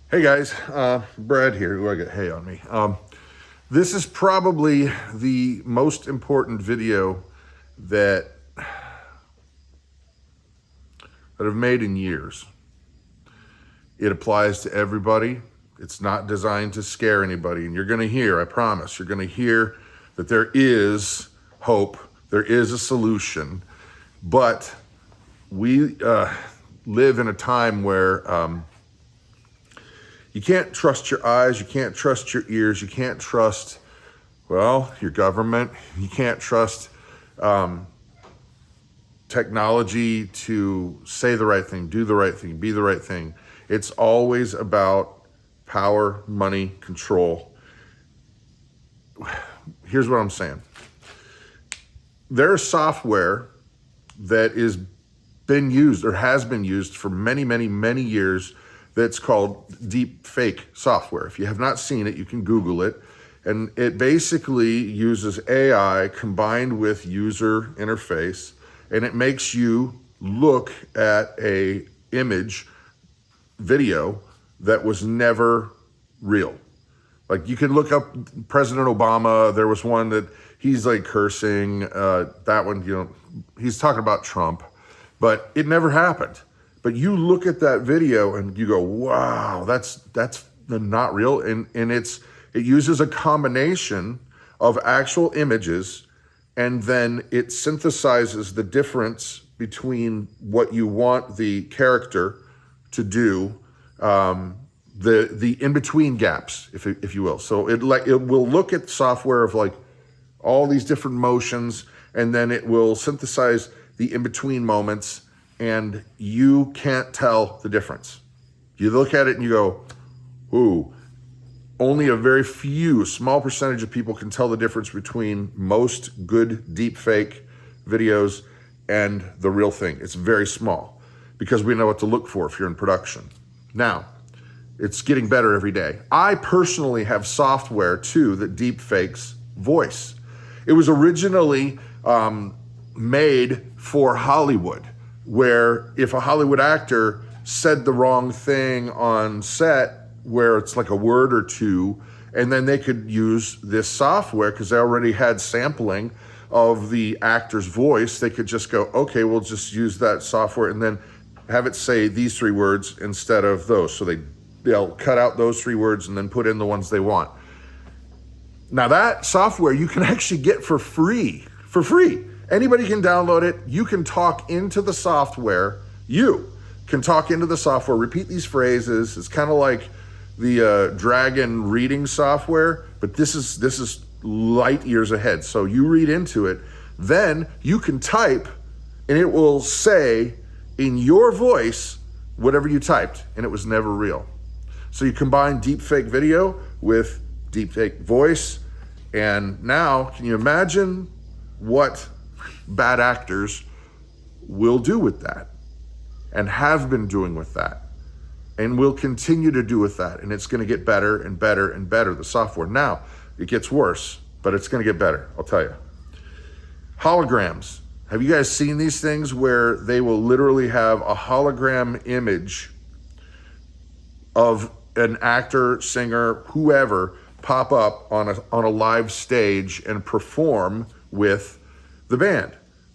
Hey guys, Brad here. Ooh, I got hay on me. This is probably the most important video that I've made in years. It applies to everybody. It's not designed to scare anybody. And you're going to hear, I promise, you're going to hear that there is hope. There is a solution. But we live in a time where you can't trust your eyes, you can't trust your ears, you can't trust, well, your government, you can't trust technology to say the right thing, do the right thing, be the right thing. It's always about power, money, control. Here's what I'm saying. There's software that is been used or has been used for many, many, many years that's called deep fake software. If you have not seen it, you can Google it. And it basically uses AI combined with user interface, and it makes you look at a image video that was never real. Like you can look up President Obama. There was one that he's like cursing. That one, he's talking about Trump, but it never happened. But you look at that video and you go, wow, that's not real. And it uses a combination of actual images, and then it synthesizes the difference between what you want the character to do, the in-between gaps, if you will. So it will look at software of like all these different motions, and then it will synthesize the in-between moments, and you can't tell the difference. You look at it and you go, ooh, only a very small percentage of people can tell the difference between most good deep fake videos and the real thing. It's very small because we know what to look for if you're in production. Now, it's getting better every day. I personally have software too that deep fakes voice. It was originally made for Hollywood, where if a Hollywood actor said the wrong thing on set, where it's like a word or two, and then they could use this software because they already had sampling of the actor's voice. They could just go, okay, we'll just use that software and then have it say these three words instead of those. So they'll cut out those three words and then put in the ones they want. Now that software you can actually get for free. Anybody can download it. You can talk into the software. You can talk into the software, repeat these phrases. It's kind of like the Dragon reading software, but this is light years ahead. So you read into it, then you can type, and it will say in your voice whatever you typed, and it was never real. So you combine deep fake video with deep fake voice, and now can you imagine what bad actors will do with that and have been doing with that and will continue to do with that? And it's going to get better and better and better, the software. Now, it gets worse, but it's going to get better, I'll tell you. Holograms. Have you guys seen these things where they will literally have a hologram image of an actor, singer, whoever pop up on a live stage and perform with the band?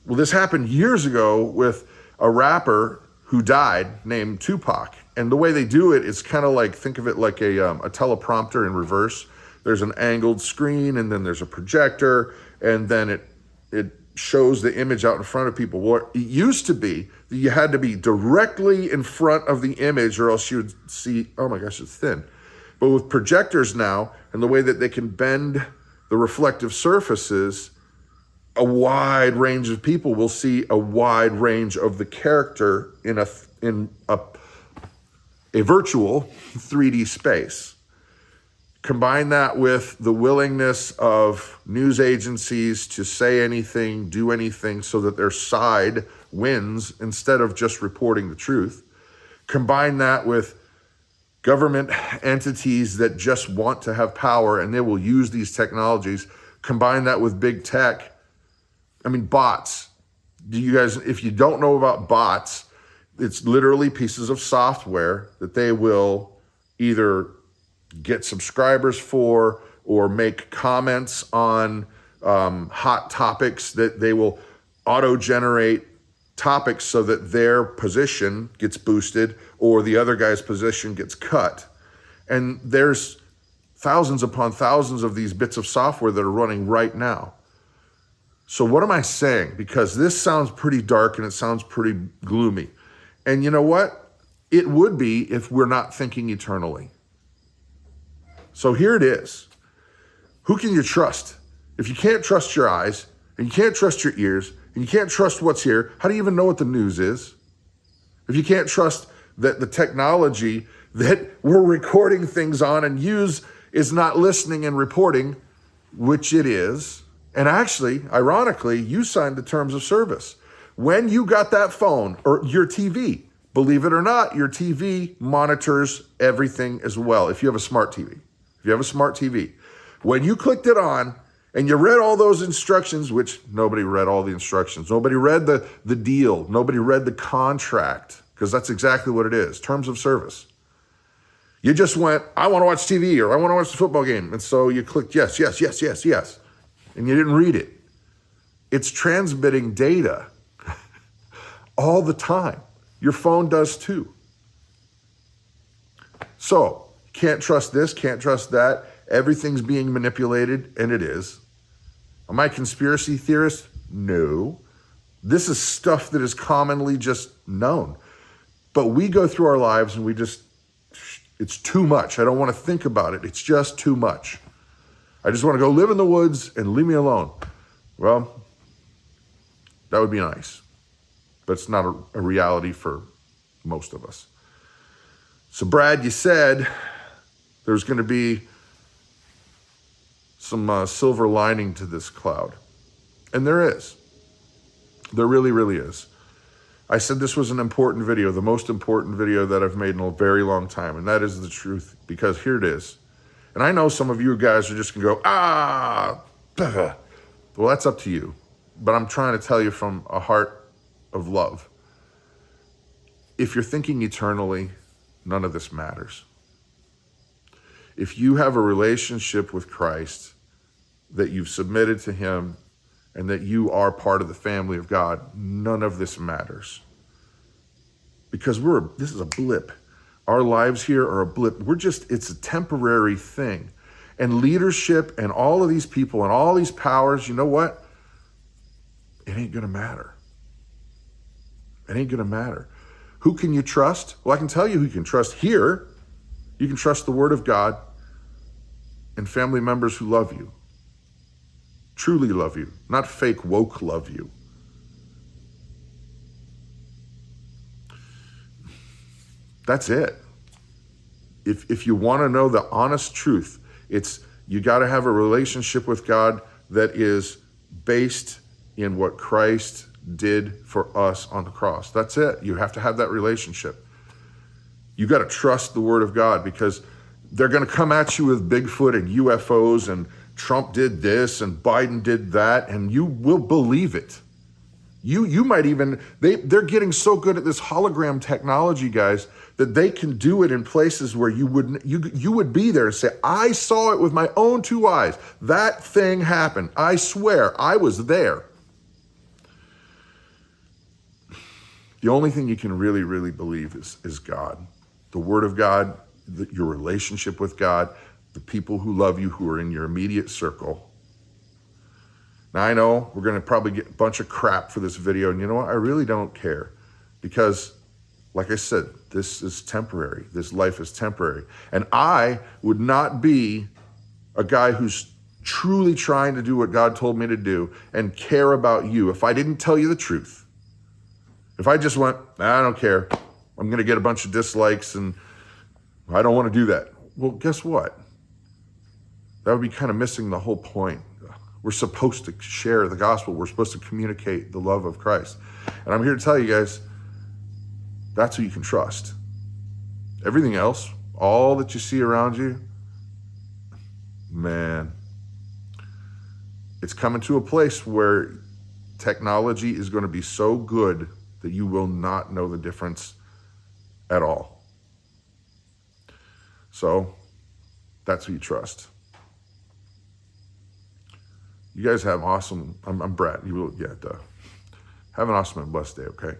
Well, this happened years ago with a rapper who died named Tupac. And the way they do it is kind of like, think of it like a teleprompter in reverse. There's an angled screen, and then there's a projector, and then it shows the image out in front of people. Well, it used to be that you had to be directly in front of the image or else you would see, oh my gosh, it's thin. But with projectors now, and the way that they can bend the reflective surfaces, a wide range of people will see a wide range of the character in a virtual 3D space. Combine that with the willingness of news agencies to say anything, do anything so that their side wins instead of just reporting the truth. Combine that with government entities that just want to have power and they will use these technologies. Combine that with big tech. I mean, bots. Do you guys, if you don't know about bots, it's literally pieces of software that they will either get subscribers for or make comments on hot topics, that they will auto-generate topics so that their position gets boosted or the other guy's position gets cut. And there's thousands upon thousands of these bits of software that are running right now. So what am I saying? Because this sounds pretty dark and it sounds pretty gloomy. And you know what? It would be if we're not thinking eternally. So here it is. Who can you trust? If you can't trust your eyes, and you can't trust your ears, and you can't trust what's here, how do you even know what the news is? If you can't trust that the technology that we're recording things on and use is not listening and reporting, which it is, and actually, ironically, you signed the terms of service. When you got that phone or your TV, believe it or not, your TV monitors everything as well. If you have a smart TV, when you clicked it on and you read all those instructions, which nobody read all the instructions, nobody read the deal, nobody read the contract, because that's exactly what it is, terms of service. You just went, I want to watch TV or I want to watch the football game. And so you clicked yes, yes, yes, yes, yes. And you didn't read it. It's transmitting data all the time. Your phone does too. So can't trust this, can't trust that. Everything's being manipulated, and it is. Am I a conspiracy theorist? No. This is stuff that is commonly just known. But we go through our lives and it's too much. I don't want to think about it. It's just too much. I just want to go live in the woods and leave me alone. Well, that would be nice. But it's not a reality for most of us. So Brad, you said there's going to be some silver lining to this cloud. And there is. There really, really is. I said this was an important video, the most important video that I've made in a very long time. And that is the truth, because here it is. And I know some of you guys are just going to go, well, that's up to you. But I'm trying to tell you from a heart of love. If you're thinking eternally, none of this matters. If you have a relationship with Christ, that you've submitted to him, and that you are part of the family of God, none of this matters. Because this is a blip. Our lives here are a blip. It's a temporary thing. And leadership and all of these people and all these powers, you know what? It ain't gonna matter. It ain't gonna matter. Who can you trust? Well, I can tell you who you can trust here. You can trust the Word of God and family members who love you. Truly love you, not fake woke love you. That's it. If you want to know the honest truth, you got to have a relationship with God that is based in what Christ did for us on the cross. That's it. You have to have that relationship. You got to trust the Word of God, because they're going to come at you with Bigfoot and UFOs and Trump did this and Biden did that, and you will believe it. You might even, they're getting so good at this hologram technology, guys, that they can do it in places where you would be there and say, I saw it with my own two eyes. That thing happened. I swear I was there. The only thing you can really, really believe is God, the Word of God, your relationship with God, the people who love you, who are in your immediate circle. Now, I know we're going to probably get a bunch of crap for this video, and you know what? I really don't care, because, like I said, this is temporary. This life is temporary. And I would not be a guy who's truly trying to do what God told me to do and care about you if I didn't tell you the truth. If I just went, I don't care, I'm going to get a bunch of dislikes and I don't want to do that. Well, guess what? That would be kind of missing the whole point. We're supposed to share the gospel. We're supposed to communicate the love of Christ. And I'm here to tell you guys, that's who you can trust. Everything else, all that you see around you, man, it's coming to a place where technology is going to be so good that you will not know the difference at all. So that's who you trust. You guys have awesome, I'm Brad. You will get, have an awesome and blessed day, okay?